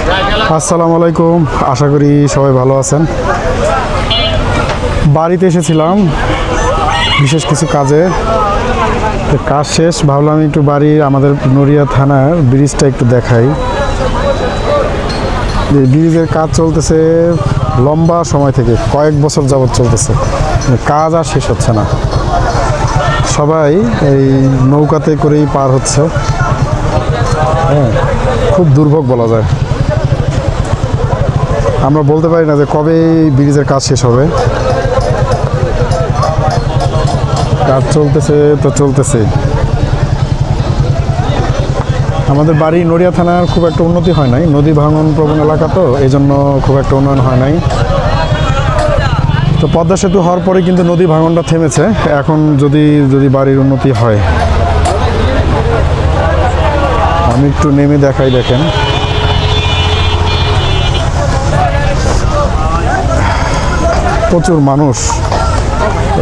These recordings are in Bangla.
আসসালামু আলাইকুম, আশা করি সবাই ভালো আছেন। বাড়িতে এসেছিলাম বিশেষ কিছু কাজে, তো কাজ শেষ ভাবলাম একটু আমাদের নড়িয়া থানার ব্রিজটা একটু দেখাই। ব্রিজের কাজ চলতেছে লম্বা সময় থেকে, কয়েক বছর যাবৎ চলতেছে, কাজ আর শেষ হচ্ছে না। সবাই এই নৌকাতে করেই পার হচ্ছে। হ্যাঁ, খুব দুর্ভোগ বলা যায়। আমরা বলতে পারি না যে কবে ব্রিজের কাজ শেষ হবে। কাজ চলতেছে তো চলতেছে। আমাদের বাড়ি নড়িয়া থানার খুব একটা উন্নতি হয় নাই, নদী ভাঙন প্রবণ এলাকা, তো এই জন্য খুব একটা উন্নয়ন হয় নাই। তো পদ্মা সেতু হওয়ার পরে কিন্তু নদী ভাঙনটা থেমেছে। এখন যদি বাড়ির উন্নতি হয়, আমি একটু নেমে দেখাই। দেখেন, প্রচুর মানুষ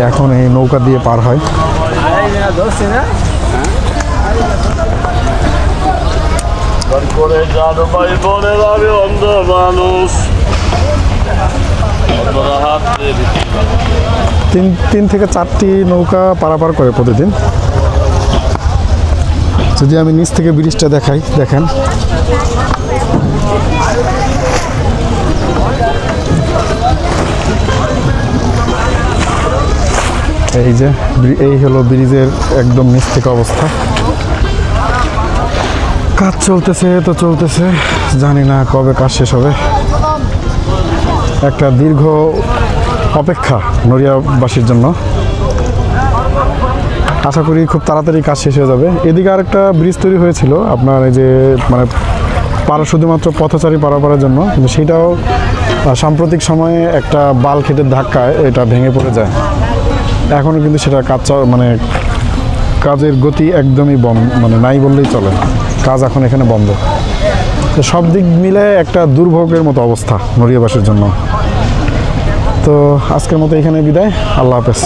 এখন এই নৌকা দিয়ে পার হয়। তিন থেকে চারটি নৌকা পারাপার করে প্রতিদিন। যদি আমি নিচ থেকে ব্রিজটা দেখাই, দেখেন এই হলো ব্রিজের একদম নিচ থেকে অবস্থা। কাজ চলতেছে তো চলতেছে, জানি না কবে কাজ শেষ হবে। একটা দীর্ঘ অপেক্ষা নড়িয়াবাসীর জন্য। আশা করি খুব তাড়াতাড়ি কাজ শেষ হয়ে যাবে। এদিকে আরেকটা ব্রিজ তৈরি হয়েছিল আপনার, এই যে মানে শুধুমাত্র পথচারী পারাপারের জন্য, কিন্তু সেটাও সাম্প্রতিক সময়ে একটা বাল খেটের ধাক্কায় এটা ভেঙে পড়ে যায়। এখনও কিন্তু সেটা কাজের গতি একদমই নাই বললেই চলে। কাজ এখন এখানে বন্ধ। তো সব দিক মিলে একটা দুর্ভোগের মতো অবস্থা নড়িয়াবাসীর জন্য। তো আজকের মতো এখানে বিদায়। আল্লাহ হাফেজ।